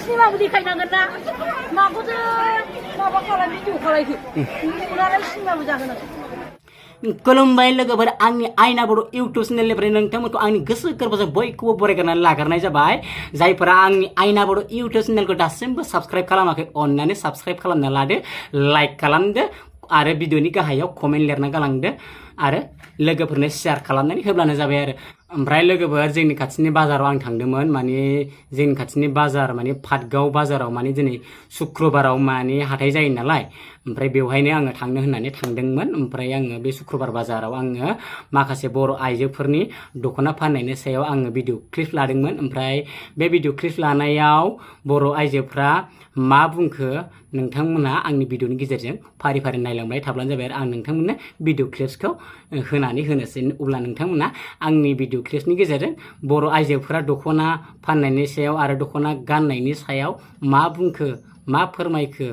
सिनेमाबो देखायनांगोन ना माखौथो माबा खालाम भिडिअ खालायखो नुनानै सिनेमाबो जाहोनांगोन खुलुमबाय लोगोफोर आंनि आयना बर' इउटुब चेनेलनिफ्राय नोंथांमोनखौ आंनि गोसो गोरबोजों बयखौबो बरायगारनानै लाग्रोनाय जाबाय जायफोरा आंनि आयना बर' इउटुब चेनेलखौ दासिमबो साबस्क्राइब खालामाखै अननानै साबस्क्राइब खालामना लादो लाइक खालामदो आरो भिडिअनि गाहायाव कमेन्ट लिरना गालांदो आरो लोगोफोरनो शेयार खालामनानै होब्लानो जाबाय आरो ओमफ्राय लोगोफोर जोंनि खाथिनि बाजाराव आं थांदोंमोन माने जोंनि खाथिनि बाजार माने पाटगाव बाजाराव माने दिनै शुक्रबाराव माने हाथाय जायो नालाय ओमफ्राय बेवहायनो आङो थांनो होननानै थांदोंमोन ओमफ्राय आङो बे शुक्रबार बाजाराव आङो माखासे बर' आइजोफोरनि दख'ना फाननायनि सायाव आङो भिडिअ क्लिप लादोंमोन ओमफ्राय बे भिडिअ क्लिप लानायाव बर' आइजोफ्रा मा बुंखो नोंथांमोनहा आंनि भिडिअनि गेजेरजों फारि फारि नायलांबाय थाब्लानो जाबाय आरो आं नोंथांमोननो भिडिअ क्लिप्सखौ होनानै होनोसै अब्ला नोंथांमोना आंनि भिडिअ क्लिप्सनि गेजेरजों बर' आइजोफोरा दख'ना फाननायनि सायाव आरो दख'ना गाननायनि सायाव मा बुंखो मा फोरमायखो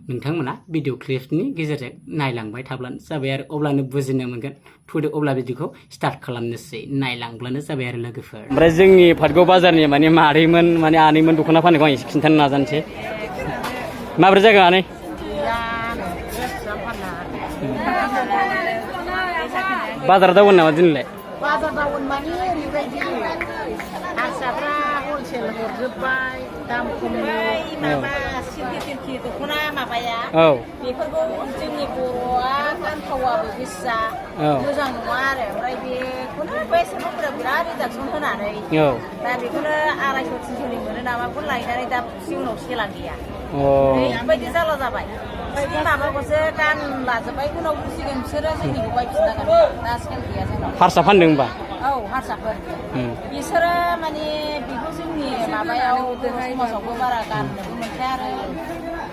नोंथांमोना भिडिअ क्लिप्सनि गेजेरजों नायलांबाय थाब्लानो जाबाय आरो अब्लानो बुजिनो मोनगोन फुदो अब्ला भिडिअखौ स्टार्ट खालामनोसै नायलांब्लानो जाबाय आरो लोगोफोर ओमफ्राय जोंनि पाटगाव बाजारनि माने मादैमोन माने आनैमोन दख'ना फाननायखौ आं एसे खिन्थानो नाजानोसै माबोरै जागोन आनै बाजार दाउन नामा दिनैलाय बाजार दाउन माने ओरैबायदि हारसाफ्रा हलसेल हरजोब्बाय दाम खमनि माबा सिल्कि दख'ना माबाया बेफोरखौ जोंनि बर'आ गानथावाबो गोसा मोजां नङा आरो ओमफ्राय बेखौनो बैसोर मानसिफोरा बिराद रिडाक्सन होनानै दा बेखौनो 250 300नि मोनो नामा बेखौ लायनानै दा जिउनाव सेला गैया ओरैबायदि जारला जाबाय बिदि माबाखौसो गानलाजोब्बाय उनाव बुजिगोन बिसोरो जोंनिखौ बायफिननांगोन दा सेल गैया जोंनाव हारसा फानदों होनबा औ हारसाफोर बिसोरो माने बेखौ जोंनि माबायाव बर' समाजावबो बारा गाननोबो मोनखाया आरो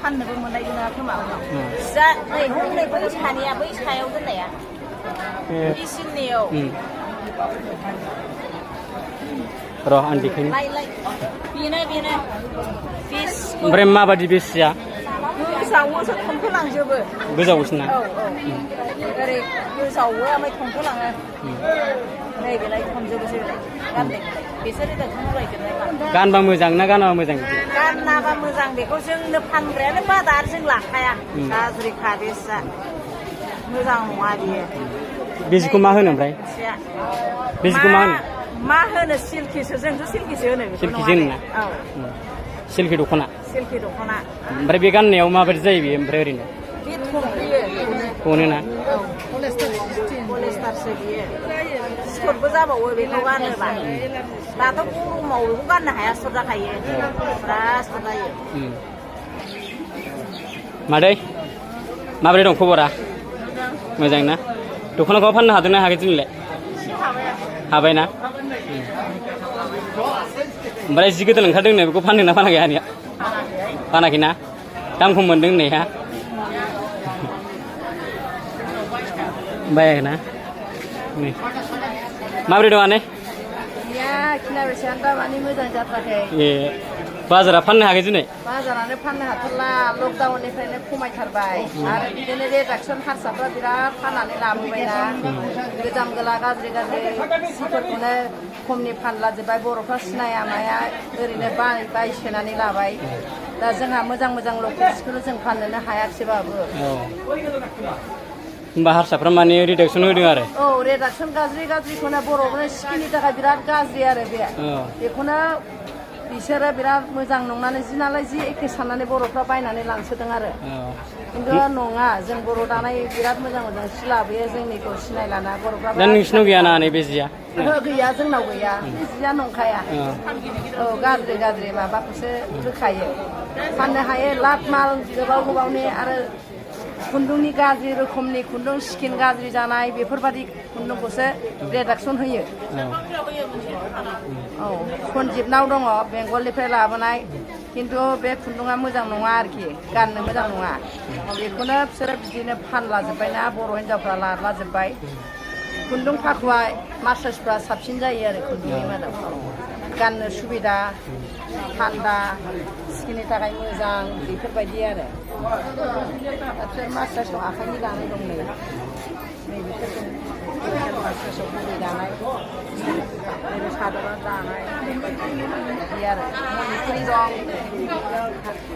फाननोबो मोननाय नङा खोमा जा नै हनै बै सानैया बै सायाव दोननाया मेसिननियाव र' आं देखायनो बेनो ओमफ्राय माबादि बेसिया गोजावोसो थंखोलांजोबो गोजावोसोना ओरै गोजावो ओमफ्राय थंखोलाङो नै बेलाय खनजोबोसो गाननाय बिसोरो दाखौनो लायजोबनाय गानबा मोजां ना गानाबा मोजां गानाबा मोजां बेखौ जोंनो फानग्रायानो बादा आरो जों लाखाया गाज्रि खादेसा मोजां नङा बियो बिजिखौ मा होनो ओमफ्राय बिजिखौ मा होनो सिल्किसो जोंथ' सिल्किसो होनो सिल्किसो होनो औ सिल्कि दख'ना ओमफ्राय बे गाननायाव माबायदि जायो बेयो ओमफ्राय ओरैनो बे थनफैयो थनोना पलिस्टारसो बियो सिथरबो जाबावो बेखौ गानोबा दाथ' गरमाव बेखौ गाननो हाया सिथर जाखायो बिराद सिथर जायो मादै माबोरै दं खबरा मोजां ना दख'नाखौ फाननो हादोंना हायाखै दिनैलाय हाबायना ओमफ्राय जि गोदान ओंखारदों बेखौ फानदोंना फानाखै आनैया फानाखै ना दाम खम मोनदों होननाया बायाखै ना माबोरै दं आनै मोजां जाथाराखै ए बाजारा फाननो हायाखै दिनै बाजारानो फाननो हाथारला लकडाउननिफ्रायनो खमायथारबाय आरो बिदिनो रिडाक्सन हारसाफ्रा बिराद फाननानै लाबोबायना गोजाम गोला गाज्रि सिफोरखौनो खमनि फानलाजोब्बाय बर'फ्रा सिनाया माया ओरैनो बायसोनानै लाबाय दा जोंहा मोजां लकेल सिखौनो जों फाननोनो हायाखिसैबाबो होमबा हारसाफ्रा माने रिडाक्सन होदों आरो औ रिडाक्सन गाज्रिखौनो बर'फोरनो सिखिनि थाखाय बिराद गाज्रि आरो बेखौनो बिसोरो बिराद मोजां नंनानै जि नालाय जि एखे साननानै बर'फ्रा बायनानै लांसोदों आरो खिन्थु नङा जों बर' दानाय बिराद मोजां सि लाबोयो जोंनिखौ सिनायलाना बर'फ्रा दा नोंसिनाव गैया ना बे जिया गैया जोंनाव गैया बे जिया नंखाया औ गाज्रि माबाखौसो होखायो फाननो हायो लाख माल गोबावनि आरो खुन्दुंनि गाज्रि रोखोमनि खुन्दुं स्किन गाज्रि जानाय बेफोरबायदि खुन्दुंखौसो रिडाक्सन होयो औ सनजिबनाव दङ बेंगलनिफ्राय लाबोनाय खिन्थु बे खुन्दुङा मोजां नङा आरोखि गाननो मोजां नङा बेखौनो बिसोरो बिदिनो फानलाजोब्बायना बर' हिनजावफ्रा लाजोब्बाय खुन्दुं फाखुवा मास्राइसफ्रा साबसिन जायो आरो खुन्दुंनि मादाव गाननो सुबिदा थान्दा स्किननि थाखाय मोजां बेफोरबायदि आरो बिसोर मास्राइसआव आखाइनि लानाय दं नै नैबेफोरखौ मानसिफोर गुबै दानाय नैबे सादरा दानाय बिदि आरो मनिपुरि दं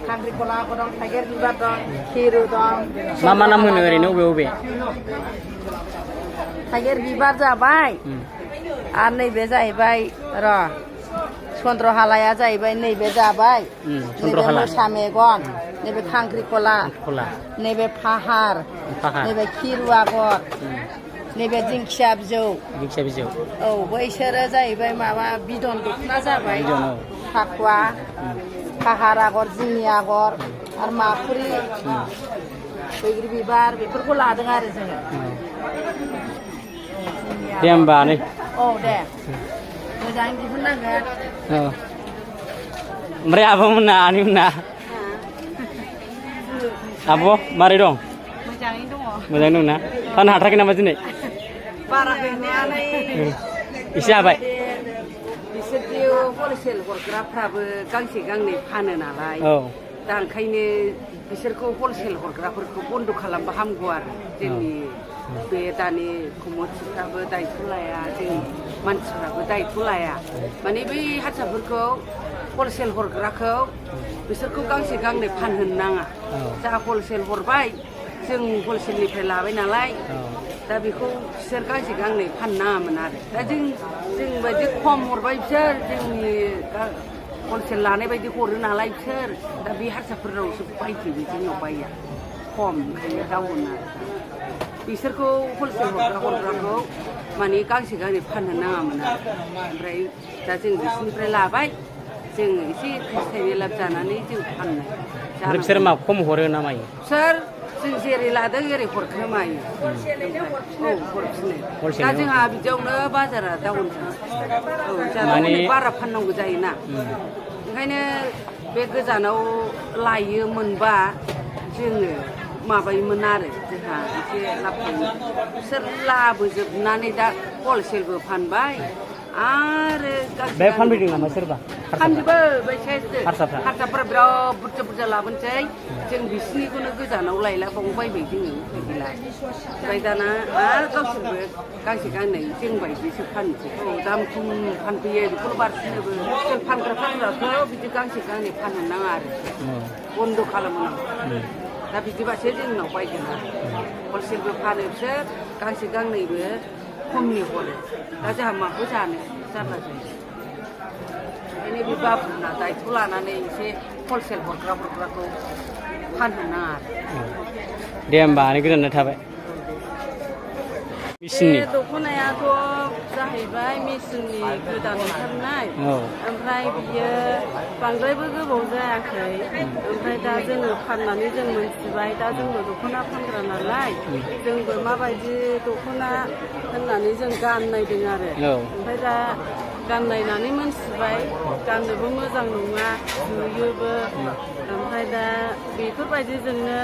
खांख्रिखला दं थाइगिर बिबार दं खिरु दं मा नाम होनो ओरैनो अबे थाइगिर बिबार जाबाय आरो नैबे जाहैबाय र' चन्द्रहालाया जाहैबाय नैबे जाबाय नैबे मोसा मेगन नैबे खांख्रिखला नैबे फाहार नैबे खिरु आगर नैबे दिंखिया बिजौ औ बैसोरो जाहैबाय माबा बिदन दखना जाबाय फाखुवा फाहार आगर जिंनि आगर आरो माखुरि बैग्रि बिबार बेफोरखौ लादों आरो जोङो दे होमबा नै औ दे मोजाङै दिहुननांगोन ओमफ्राय आब'मोना आनैमोना आब' मारै दं मोजाङै दं ना फाननो हाथाराखै नामा दिनै बारा गैनायालाय एसे हाबाय बिसोरदि हलसेल हरग्राफ्राबो गांसे गांनै फानो नालाय दा ओंखायनो बिसोरखौ हलसेल हरग्राफोरखौ बन्द' खालामबा हामगौ आरो जोंनि बे दानि कमिटिफ्राबो दायथ' लाया जोंनि मानसिफ्राबो दायथ' लाया माने बै हारसाफोरखौ हलसेल हरग्राखौ बिसोरखौ गांसे गांनै फानहोनो नाङा जा हलसेल हरबाय जों हलसेलनिफ्राय लाबाय नालाय दा बेखौ बिसोर गांसे गांनै फाननो नाङामोन आरो दा जों बायदि खम हरबाय बिसोर जोंनि हलसेल लानाय बायदि हरो नालाय बिसोर दा बे हारसाफोरावसो बायफैयो जोंनाव बाया खम ओंखायनो दाउन आरो बिसोरखौ हलसेल हरग्राखौ माने गांसे गांनै फाननो नाङामोन आरो ओमफ्राय दा जों बिसोरनिफ्राय लाबाय जों एसे थाइसे थाइनै लाब जानानै जों फाननाय बिसोर मा खम हरो ना मायो बिसोर जों जेरै लादों एरै हरखोमायो औ हरफिनो दा जोंहा बिदियावनो बाजारा डाउन औ जानानै बारा फाननांगौ जायोना ओंखायनो बे गोजानाव लायोमोनबा जोङो माबायोमोन आरो जोंहा एसे लाब थायो बिसोर लाबोजोबनानै दा हलसेलबो फानबाय आरो बे फानफैदों नामा सोरबा फानजोबो बै हारसाफ्रा बिराद बुरजा बुरजा लाबोनोसै जों बिसिनिखौनो गोजानाव लायला बाव बायबाय जोङो गैला ओमफ्राय दाना आरो गावसोरबो गांसे गांनै जों बायदिसो फाननोसै औ दाम खम फानफैयो बेखौनो बारसिनोबो जों फानग्राखौ बिदि गांसे गांनै फाननो नाङा आरो बन्द' खालामनांगौ दा बिदिबासो जोंनाव बायगोन आरो हलसेलबो फानो बिसोर गांसे गांनैबो खमनि हरो दा जोंहा माखौ जानो जारला जायो ओंखायनो बे बाबुना दायथ' लानानै एसे हलसेल हरग्राखौ फाननो नाङा दे होमबा गोजोननाय थाबाय बे दख'नायाथ' जाहैबाय मेचिननि गोदान ओंखारनाय ओमफ्राय बियो बांद्रायबो गोबाव जायाखै ओमफ्राय दा जोङो फाननानै जों मोनथिबाय दा जोंबो दख'ना फानग्रा नालाय जोंबो माबायदि दख'ना होननानै जों गाननायदों आरो ओमफ्राय दा गाननायनानै मोनथिबाय गाननोबो मोजां नङा नुयोबो ओमफ्राय दा बेफोरबायदिजोंनो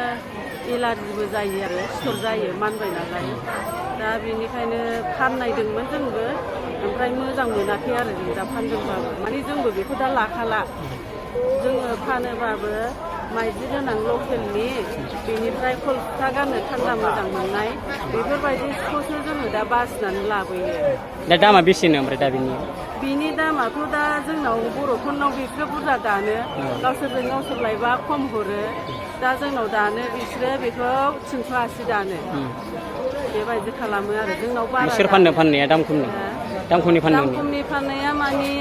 एलार्जिबो जायो आरो सिथर जायो मानबाय नालाय दा बेनिखायनो फाननायदोंमोन जोंबो ओमफ्राय मोजां मोनाखै आरो जों दा फानदोंबाबो माने जोंबो बेखौ दा लाखाला जोङो फानोबाबो माइदि गोनां लकेलनि बेनिफ्राय कलकाता गाननो थान्दा मोजां मोननाय बेफोरबायदिखौसो जोङो दा बासिनानै लाबोयो दा दामा बेसेनो ओमफ्राय दा बिनि दामाथ' दा जोंनाव बर'फोरनाव बिसोरो बुरजा दानो गावसोरजों गावसोर लायबा खम हरो दा जोंनाव दानो बिसोरो बेखौ 380 दानो बेबायदि खालामो आरो जोंनाव बारा बिसोर फाननाया दाम खमनि फाननाया माने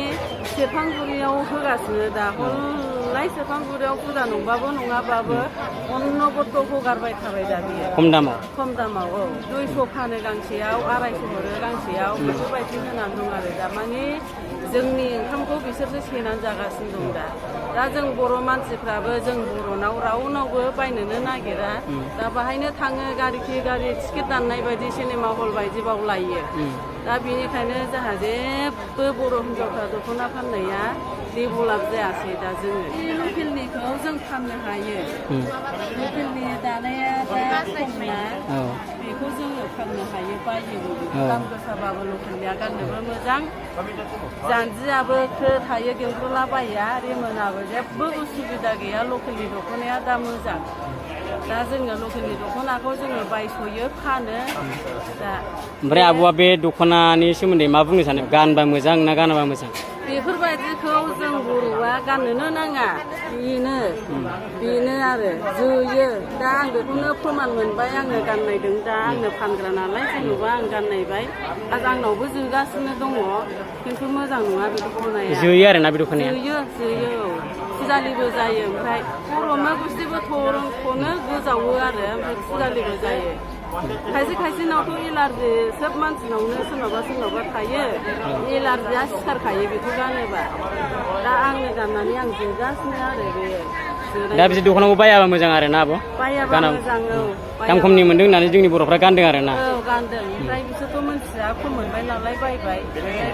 सेरफांगुरियाव होगासिनो दा हलाय सेरफांगुरियाव फुजा नंबाबो नङाबाबो अन्नगत हगारबाय थाबाय दा बियो खम दामाव औ 200 फानो गांसेयाव 250 हरो गांसेयाव बेफोरबायदि होनानै दं आरो दा माने जोंनि ओंखामखौ बिसोरसो सेनानै जागासिनो दं दा जों बर' मानसिफ्राबो जों बर'नाव रावनावबो बायनोनो नागिरा दा बाहायनो थाङो गारि टिकेट दाननाय बायदि सिनेमा हल बायदि बाव लायो दा बेनिखायनो जोंहा जेबो बर' हिनजावफ्रा दख'ना फाननाया डेभेलप जायासै दा जोङो लकेलनिखौ जों फाननो हायो लकेलनि दानाया दा खमना बेखौ जोङो फाननो हायो बायोबो दाम गोसाबाबो लकेलनिया गाननोबो मोजां जान्जियाबो थायो गेंग्रुला बाया रिमोनाबो जेबो उसुबिदा गैया लकेलनि दख'नाया दा मोजां दा जोङो लकेलनि दख'नाखौ जोङो बायस'यो फानो दा ओमफ्राय आब'आ बे दख'नानि सोमोन्दै मा बुंनो सानो गानबा मोजां ना गानाबा मोजां बेफोरबायदिखौ जों बर'आ गाननोनो नाङा बेनो आरो जोयो दा आं बेखौनो फोरमान मोनबाय आङो गाननायदों दा आंनो फानग्रा नालाय जेन'बा आं गाननायबाय आरो आंनावबो जोगासिनो दङ खिन्थु मोजां नङा बे दख'नाया जोयो आरोना बे दख'नाया जोयो फुजालिबो जायो ओमफ्राय खर'मा गुस्थिबो थनो गोजावो आरो ओमफ्राय फुजालिबो जायो खायसे खायसेनावथ' एलार्जि सोब मानसिनावनो सोरनावबा थायो एलार्जिया सिखारखायो बेखौ गानोबा दा आंनो गाननानै आं जोगासिनो आरो बे दा बिदि दख'नाखौ बायाबा मोजां आरो ना आब' बायाबा मोजां दाम खमनि मोनदों होननानै जोंनि बर'फ्रा गानदों आरो ना गानदों ओमफ्राय बिसोरथ' मोनथिया खम मोनबाय नालाय बायबाय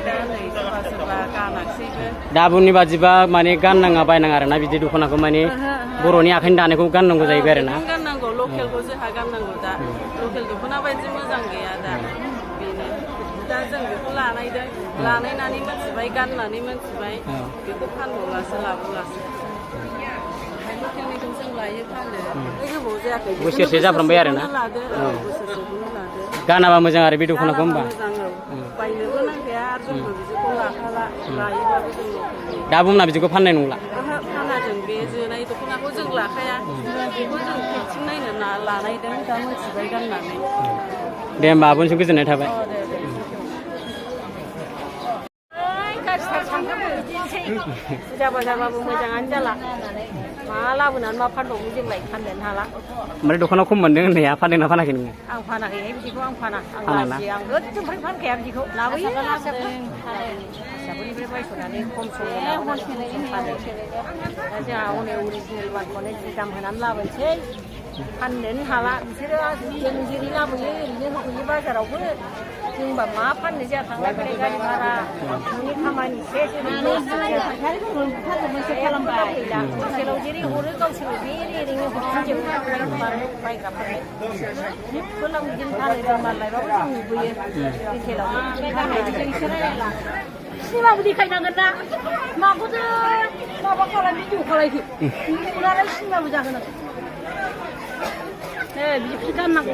दा नै सोरबा गानाखिसैबो दा आब'नि बादिबा माने गाननाङा बायनाङा आरो ना बिदि दख'नाखौ माने बर'नि आखाइनि दानायखौ गाननांगौ जाहैबाय आरो ना गाननांगौ लकेलखौ जोंहा गाननांगौ दा लकेल दख'ना बायदि मोजां गैया दा बेनो दा जों बेखौ लानायनानै मोनथिबाय गाननानै मोनथिबाय बेखौ फानबावलासो लाबोलासो लकेलनिखौ जों लायो फानो गोबाव जायाखै बोसोरसे जाफ्रामबाय आरो ना बोसोरसेखौनो लादो गानाबा मोजां आरो बे दख'नाखौ होमबा बायनोबो नांखाया आरो जोंबो बिदिखौ लाखाला लायोबाबो जों लकेलनि दा बुंना बिदिखौ फाननाय नंला फाना जों बे जोनाय दख'नाखौ जों लाखाया बेखौ जों खेबथिं नायनो लानायदों दा मोनथिबाय गाननानै दे होमबा आब'निसिम गोजोननाय थाबाय फुजा बाजारबाबो मोजाङानो जाला मा लाबोनानै मा फानबावो जोंलाय फाननोनो हाला ओमफ्राय दख'ना खम मोनदों होननाया फानदोंना फानाखै नोङो आं फानाखैहाय बिदिखौ आं फाना आं गोदोनिफ्राय फानखाया बिदिखौ लाबोयो हारसाफोरनिफ्राय बायस'नानै खम समाव फानो दा जोंहा हनै अरिजिनेल मालखौनो जि दाम होनानै लाबोनोसै फाननोनो हाला बिसोरो जों जेरै लाबोयो ओरैनो होफैयो बाजारावबो जोंबा मा फाननो जोंहा थांलाय फैलाय गारि भारा न'नि खामानि सेस खालामबाय हटेलाव जेरै हरो गावसोरो ओरैनो हरफिनजोबो बायग्राफोरनो जेबो बिदिनो फानो जों माल लायबाबो जों नुबोयो हटेलाव सिमाबो देखायनांगोन ना माखौथो माबा खालामनो भिडिअ खालायखो नुनानै सिमाबो जाहोनांगोन बिदि गाननांगौ